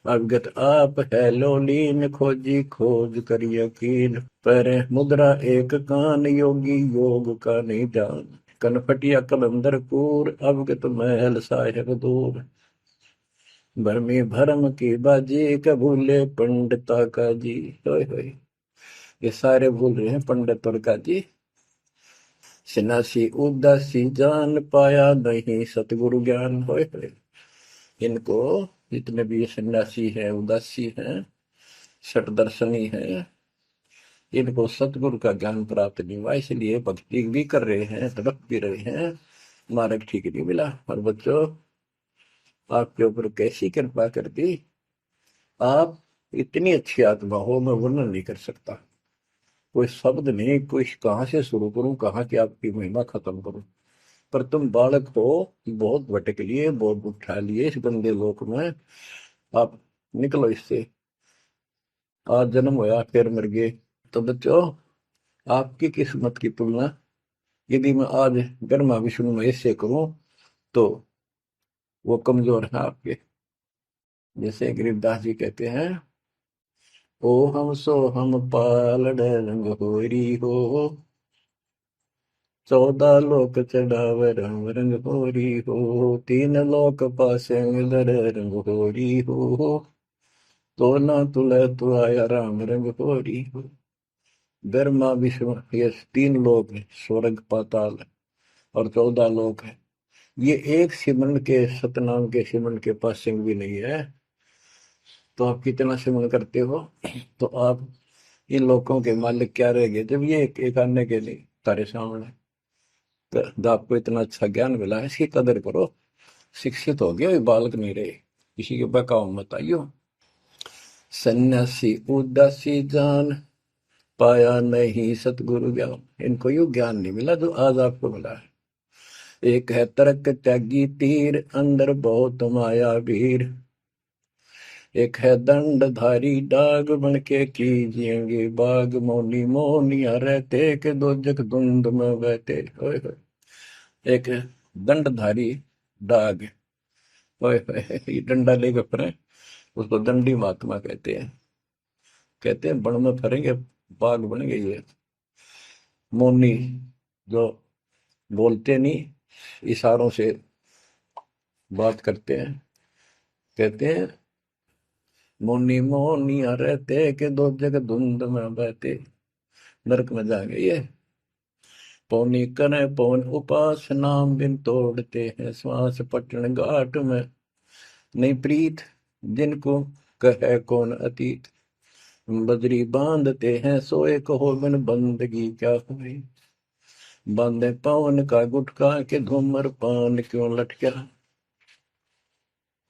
अगत आप है लोलीन, खोजी खोज कर यकीन, पर मुद्रा एक कान, योगी योग का नहीं जान। कनफटिया कलंदर पूर, अवगत महल साहेब दूर। भरमी भरम की बाजी, कबूले पंडिता का जी। होय होय, ये सारे भूल रहे हैं पंडित और का जी। सन्यासी उदासी जान, पाया नहीं सतगुरु ज्ञान। होय होय, इनको जितने भी सन्यासी हैं, उदासी हैं, सट दर्शनी हैं, इनको सतगुरु का ज्ञान प्राप्त नहीं हुआ, इसलिए भक्ति भी कर रहे हैं, तड़प भी रहे हैं, मार्ग ठीक नहीं मिला। और बच्चों, आपके ऊपर कैसी कृपा कर दी, आप इतनी अच्छी आत्मा हो, मैं वर्णन नहीं कर सकता। कोई शब्द नहीं, कोई कहाँ से शुरू करूं, कहाँ की आपकी महिमा खत्म करूं। पर तुम बालक हो, बहुत भटक लिए, बहुत उठा लिए इस गंदे लोक में, आप निकलो इससे। आज जन्म होया फिर मर गए। तो बच्चों, आपकी किस्मत की तुलना यदि मैं आज ब्रह्मा विष्णु महेश से करूं, तो वो कमजोर है आपके। जैसे गरीबदास जी कहते हैं, ओ हम सो हम पालड़ रंग होरी हो, 14 लोक चढ़ाव रंग रंग होरी हो, 3 लोक पासे दर रंग होरी हो, तो ना तुले तु आया राम रंग होरी हो। ब्रह्मा विष्णु ये 3 लोक है, स्वर्ग पाताल और 14 लोक है। ये एक सिमरन के, सतनाम के सिमरन के पास सिंह भी नहीं है। तो आप कितना सिमरन करते हो, तो आप इन लोगों के मालिक क्या रह गए, जब ये एक आने के लिए तारे सामने। तो आपको इतना अच्छा ज्ञान मिला है, इसकी कदर करो। शिक्षित हो गए, बालक नहीं रहे, किसी के बहकाव मत आइयो। सन्यासी उदासी जान, पाया नहीं सतगुरु ज्ञान। इनको यू ज्ञान नहीं मिला जो आज आपको मिला है। एक है तर्क त्यागी तीर, अंदर बहुत माया वीर। एक है दंडधारी डाग, बनके कीजिएंगे बाग, मौनी मोनिया रहते के दो जग धुंध में बहते। ओए होए, एक दंडधारी डाग, ओए होए, ये डंडा लेकर फिरे, उसको दंडी महात्मा कहते हैं। कहते हैं बन में फरेंगे, बाग बन गई है। मौनी जो बोलते नहीं, इशारों से बात करते हैं, कहते हैं मौनी मौनिया रहते के दो जग धुंध में बहते, नरक में जाएंगे ये। पौनी करे पौन उपास नाम बिन तोड़ते हैं श्वास पटन घाट में, नहीं प्रीत जिनको कहे कौन अतीत, बजरी बांधते हैं सोए कहो बिन बंदगी क्या हुई, बांधे पवन का गुटका के धूमर पान क्यों लटका,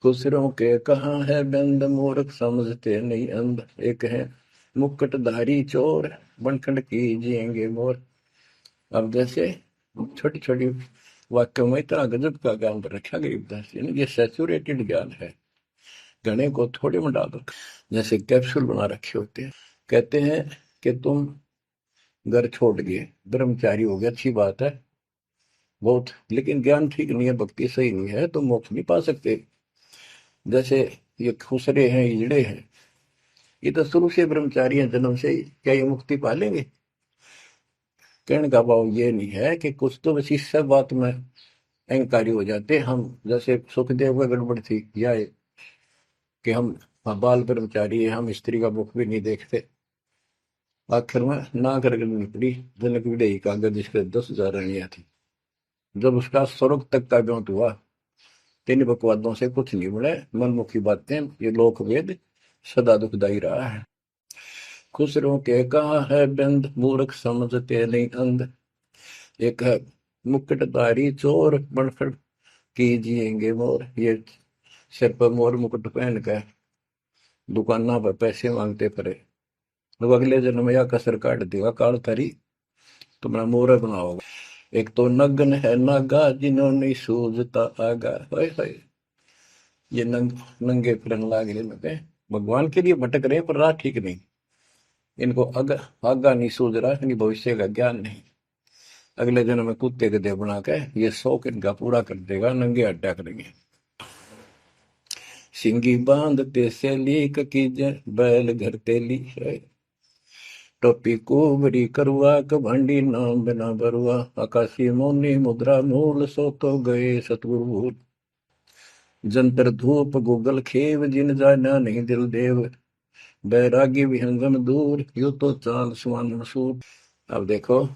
खुसरों के कहाँ है बंद मूर्ख समझते नहीं अंध, एक है मुकुटधारी चोर बनखंड कीजिएंगे मोर। अब जैसे छोटी छोटी वाक्यों में इतना गजब का ज्ञान रखा गरीबदास जी ने, ये सैचुरेटेड ज्ञान है, गणे को थोड़े में डाल रखा, जैसे कैप्सूल बना रखे होते हैं। कहते हैं कि तुम घर छोड़ गए, ब्रह्मचारी हो गया, अच्छी बात है बहुत, लेकिन ज्ञान ठीक नहीं है, भक्ति सही नहीं है, तो मोक्ष नहीं पा सकते। जैसे ये खुसरे हैं, इजड़े हैं, ये तो शुरू से ब्रह्मचारी हैं जन्म से ही, क्या ये मुक्ति पा लेंगे? कहने का भाव ये नहीं है कि कुछ तो बस इस सब बात में अहंकारी हो जाते हम, जैसे सुखदेव का गड़बड़ थी या कि हम बाल ब्रह्मचारी है, हम स्त्री का मुख भी नहीं देखते। आखिर में ना कर निकली जनक विदेही का, अगर जिसके 10,000 रानियां थी, जब उसका स्वर्ग तक का ब्योंत हुआ, तीन बकवादों से कुछ नहीं मिले, मनमुखी बातें, ये लोक वेद सदा दुखदाई रहा है। खुसरों के कहा है बंद मूर्ख समझते नहीं अंध, एक है मुकुटधारी चोर बनखड़ कीजिएंगे मोर, ये सिर पर मोर मुकुट पहन कर दुकाना पर पैसे मांगते पड़े, तो अगले जन्म में या कसर काट देगा काल थारी, तुम्हारा मोर बनाओगा। एक तो नग्न है नागा जिन्होंने सूझता आगा, हाय ये नंगे फिरन लाग रहे, भगवान के लिए भटक रहे पर राह ठीक नहीं, इनको आगा नहीं सूझ रहा, इनकी भविष्य का ज्ञान नहीं, अगले जन्म में कुत्ते के देह बना के ये शौक इनका पूरा कर देगा, नंगे अड्डा करेंगे। सिंगी बांधते से लीक कीजे बैल घर तेली है, टोपी कुबरी करुआ कभंडी नाम बिना बरुआ, आकाशी मौनी मुद्रा मूल सो तो गए सतगुरु भूल, जंतर धूप गूगल खेव जिन जाना नहीं दिल देव, बैरागी विहंगम दूर यू तो चाल सुवन मसूर। अब देखो,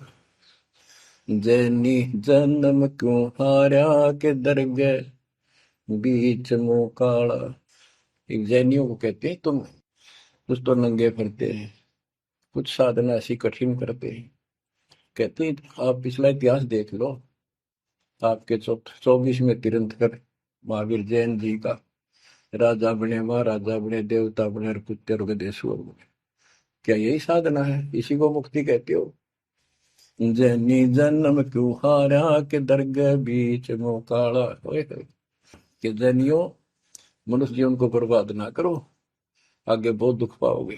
जैनी जन्म क्यों हारा के दरगे बीच मुंह काला, एक जैनियों को कहते हैं तुम कुछ तो नंगे फिरते हैं, कुछ साधना ऐसी कठिन करते हैं, कहते हैं आप पिछला इतिहास देख लो, आपके 24वें तीर्थंकर महावीर जैन जी का, राजा बने महाराजा बने देवता बने और कुत्ते और गधेश्वर बने, क्या यही साधना है? इसी को मुक्ति कहते हो? जैनी जन्म क्यों हारा के दरगाह बीच मोकाड़ा, कि जैनियों मनुष्य जीवन को बर्बाद ना करो, आगे बहुत दुख पाओगे।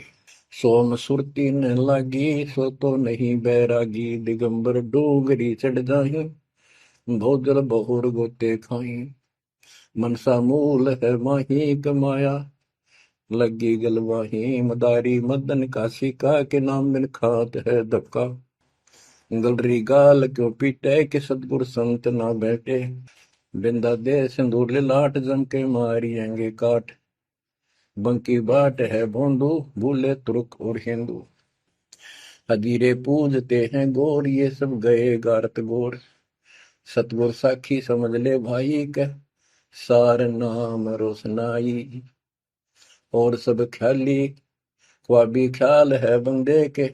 सोम सुरती न लागी सो तो नहीं बैरागी, दिगंबर डोगरी चढ़ जाही भोजल बहुर गोते खाई, मनसा मूल है माही कमाया लगी गलवाही, मदारी मदन काशी का के नाम बिन खात है धक्का, गलरी गाल क्यों पीटे के सतगुर संत ना बैठे, बिंदा दे सिंदूर लाट जम के मारियेंगे काट, बंकी बाट है भोंदू भूले तुर्क और हिंदू, हजीरे पूजते हैं गोर ये सब गए गारत गोर, सतगुर साखी समझ ले भाई के सार नाम रोशनाई, और सब ख्याली ख्वाबी ख्याल है बंदे के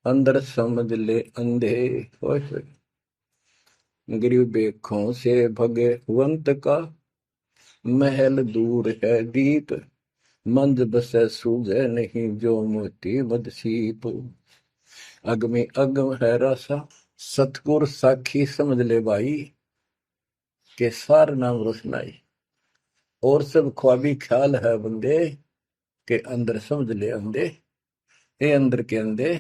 अंदर समझ ले अंधे, गरीब बेखों से भगवंत का महल दूर है दीप, मंद बसे सूझे नहीं जो मोती बदसीप, अगमी अगम है रासा सतगुर साखी समझ ले भाई के सार नाम रोशनाई, और सब ख्वाबी ख्याल है बंदे के अंदर समझ ले अंधे, हे अंदर के अंधे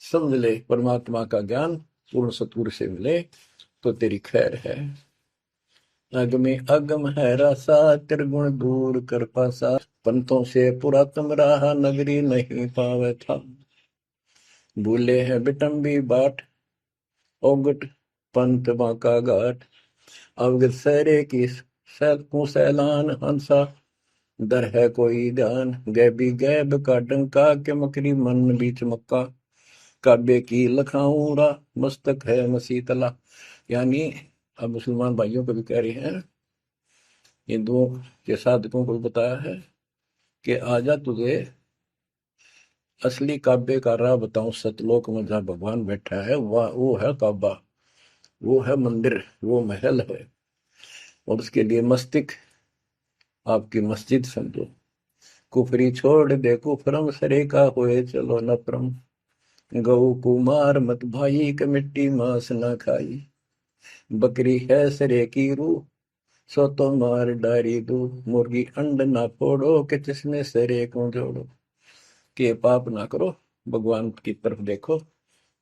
समझ ले परमात्मा का ज्ञान पूर्ण सतगुरु से मिले तो तेरी खैर है। अगमे अगम है रासा त्रिगुण दूर कर पासा, पंथों से पुरातन रहा, नगरी नहीं पावे था। भूले हैं बिटम्बी बाट, ओगट पंथ बांका घाट। अवगत सहरे की को सैलान, हंसा दर है कोई ध्यान। गैबी गैब का डंका, के मकरी मन बीच मक्का। काबे की लखाऊरा, मस्तक है मसीतला। यानी अब मुसलमान भाइयों को भी कह रहे हैं, हिंदुओं के साधकों को बताया है कि आजा तुझे असली काबे का राह बताऊं। सतलोक में जहाँ भगवान बैठा है वह वो है काबा, वो है मंदिर, वो महल है। और उसके लिए मस्तिक आपकी मस्जिद समझो। कुफरी छोड़ दे कुफरम, सरे का होए चलो नफरम। गऊ कुमार मत भाई, के मिट्टी मांस न खाई। बकरी है सरे की रूह, सो तो मार डारी दू। मुर्गी अंड ना फोड़ो, के जिसमें सरे को जोड़ो। के पाप ना करो, भगवान की तरफ देखो।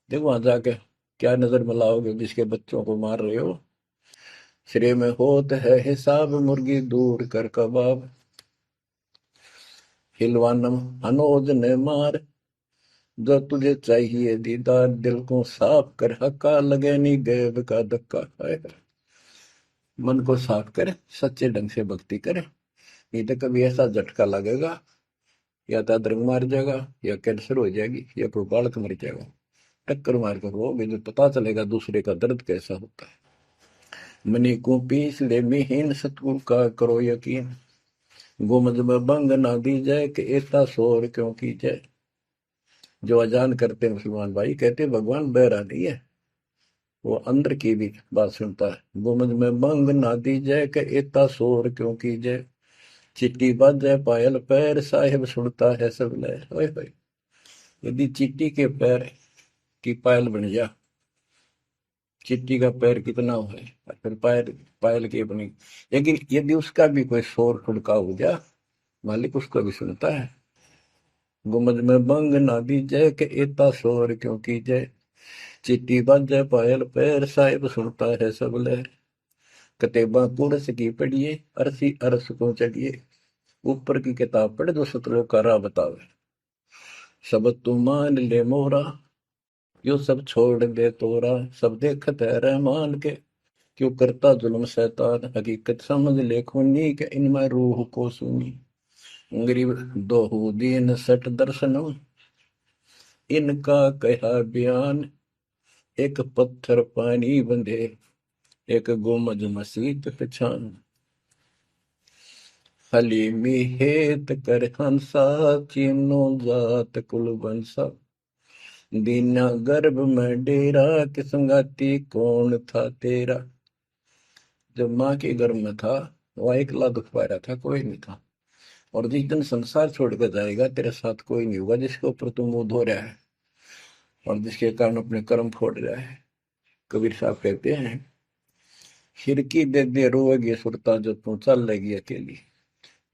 देखो वहां जाके क्या नजर मिलाओगे, जिसके बच्चों को मार रहे हो। श्रेय में होत है हिसाब, मुर्गी दूर कर कबाब। हिलवानम अनोज ने मार, जो तुझे चाहिए दीदार। दिल को साफ कर, हक्का लगे नी गैब का धक्का। मन को साफ कर, सच्चे ढंग से भक्ति करे। नहीं तो कभी ऐसा झटका लगेगा, या तो अदरंग मार जाएगा, या कैंसर हो जाएगी, या कोई बालक मर जाएगा। टक्कर मार कर वो भी पता चलेगा दूसरे का दर्द कैसा होता है। मनी को पीस ले मिहीन, सतगुरु का करो यकीन। गुमज में बंग ना दी जाए, कि ऐसा शोर क्यों की जाए। जो अजान करते हैं मुसलमान भाई, कहते भगवान बहरा नहीं है, वो अंदर की भी बात सुनता है। गुमज में बंग ना दी जाए, कि ऐसा शोर क्यों की जाए। चिट्टी बाजे पायल पैर, साहिब सुनता है सब लय। ओए होए, यदि चींटी के पैर की पायल बन जा, चींटी का पैर कितना हो है, और फिर पायल पायल की बनी। लेकिन यदि उसका भी कोई शोर खुड़का हो जा, मालिक उसको भी सुनता है। गुमज में बंग ना दी जय, के इतना शोर क्यों की जय। चिट्टी बाजे पायल पैर, साहिब सुनता है सब लहर। कतेबा कुरस की पढ़िए, अरसी अरस को चढ़िए। ऊपर की किताब पढ़, जो सतलोक का राह बतावे। शब्द तू मान ले मोरा, यो सब छोड़ दे तोरा। सब देखत है रहमान के, क्यों करता जुल्म शैतान। हकीकत समझ ले खूनी, के इनमें रूह को सुनी। गरीब दोहू दीन सट दर्शनम, इनका कहा बयान। एक पत्थर पानी बंधे, एक गुमज मसीत पहचान। हलीमी हेत कर हंसा, चीनो जात कुल बंसा। दीना गर्भ में डेरा, कि संगाती कौन था तेरा। जब माँ के गर्भ में था, वह अकेला दुख पा रहा था, कोई नहीं था। और जिस दिन संसार छोड़कर जाएगा, तेरे साथ कोई नहीं होगा, जिसके ऊपर तुम मुंह धो रहा है और जिसके कारण अपने कर्म फोड़ रहा है। कबीर साहब कहते हैं, खिड़की दे दे रोएगी सुरता, जो तू चल लेगी अकेली।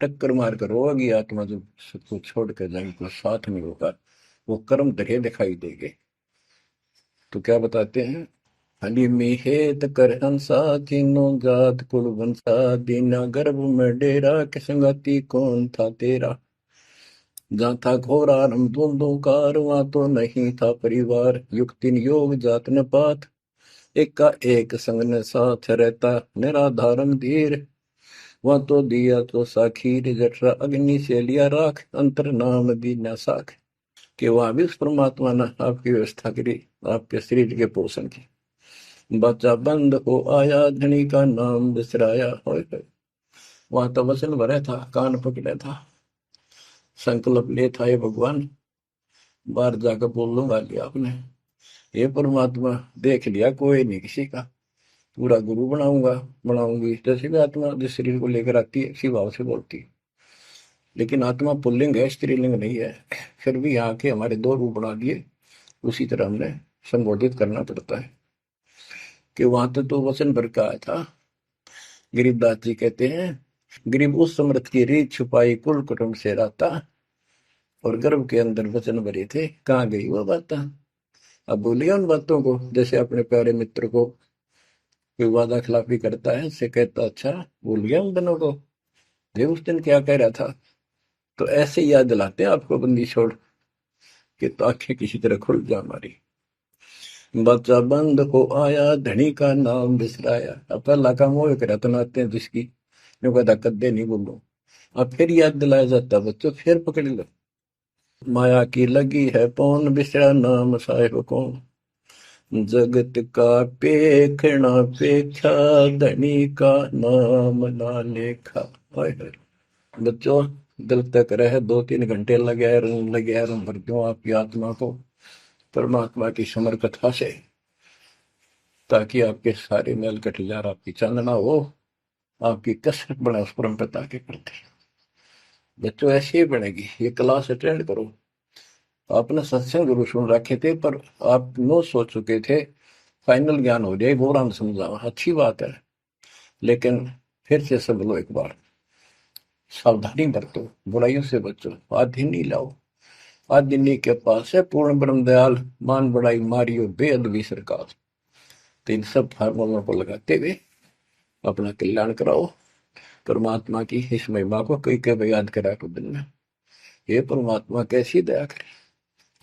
टक्कर मार कर रोएगी आत्मा, जो सबको छोड़ कर जाएगी, कोई साथ नहीं होगा, वो कर्म धरे दिखाई देंगे। तो क्या बताते हैं, हली मिहेत कर हंसा, तीनों जात कुल वंशा। दीना गर्भ में डेरा, के संगति कौन था तेरा। जहाँ था घोर आरंभ धुंधुकार, वहां तो नहीं था परिवार। युक्तिन योग जात न पात, एक का एक संग न साथ रहता। निराधारम धीर, वहां तो दिया तो साखीर। जठरा अग्नि से लिया राख, अंतर नाम दीना साख। कि वहां भी उस परमात्मा ने आपकी व्यवस्था करी, आपके शरीर के पोषण की। बच्चा बंद हो आया, धनी का नाम बिसराया। वहां तो वचन भरा था, कान पकड़ा था, संकल्प ले था, ये भगवान बाहर जाकर बोल लूंगा लिया आपने। ये परमात्मा देख लिया, कोई नहीं किसी का, पूरा गुरु बनाऊंगा बनाऊंगी। जैसे भी आत्मा जिस शरीर को लेकर आती है, इसी भाव से बोलती है। लेकिन आत्मा पुल्लिंग है, स्त्रीलिंग नहीं है। फिर भी यहाँ के हमारे दो रूप बना दिए, उसी तरह हमने संबोधित करना पड़ता है। कि वहां तो वचन भर का आया था। गरीबदास जी कहते हैं, गरीब उस समृत की रीत छुपाई, कुल कुटुंब से रहता। और गर्भ के अंदर वचन भरे थे, कहाँ गई वो बात। अब भूलिए उन बातों को। जैसे अपने प्यारे मित्र को कोई वादा खिलाफी करता है, उससे कहता अच्छा भूल गया उन दिनों को, देख उस दिन क्या कह रहा था। तो ऐसे याद दिलाते हैं आपको बंदी छोड़ कि तो आंखें किसी तरह खुल जा हमारी। बच्चा बंद को आया धनी का नाम बिसराया। अब पहला काम वो एक रतन आते हैं जिसकी जो कहता कद्दे नहीं बोलो। अब फिर याद दिलाया जाता बच्चों, फिर पकड़ लो। माया की लगी है पौन बिसरा नाम साहिब कौन। जगत का पेखना पेखा धनी का नाम ना लेखा। हाय हाय। बच्चों दिल तक रहे 2-3 घंटे लगे रूम भर दूं आपकी आत्मा को परमात्मा की समर कथा से, ताकि आपके सारे मेल कट जा, आपकी चांदना हो, आपकी कसरत बने उस परम पिता के प्रति। बच्चों ऐसी ही बनेगी। ये क्लास अटेंड करो। आपने सत्संग गुरु सुन रखे थे पर आप नो सोच चुके थे फाइनल ज्ञान हो जाए गौरान समझा, अच्छी बात है, लेकिन फिर से सब लो एक बार। सावधानी बरतो, बुराइयों से बचो, आदि नहीं लाओ। आदि के पास है पूर्ण ब्रह्म दयाल, मान बड़ाई मारियो बेअदबी सरकार। तो इन सब फार्मूलों को लगाते हुए अपना कल्याण कराओ। परमात्मा की इस महिमा को कई कई याद करा को दिन में, ये परमात्मा कैसी दया करे।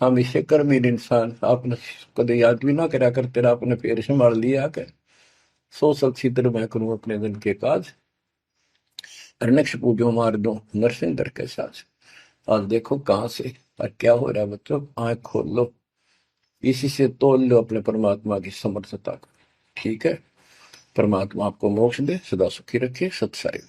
हम इसे कर्मीर इंसान आपने कदे याद भी ना करा कर, तेरा अपने पैर संभाल लिया कर। सो सब छिद्र मैं करूं अपने दिन के काज, अरनक्ष पूजो मार दो नरसिंदर के साथ। आज देखो कहां से और क्या हो रहा है बच्चों, आंख खोल लो, इसी से तोल लो अपने परमात्मा की समर्थता को। ठीक है, परमात्मा आपको मोक्ष दे, सदा सुखी रखे। सत्साई।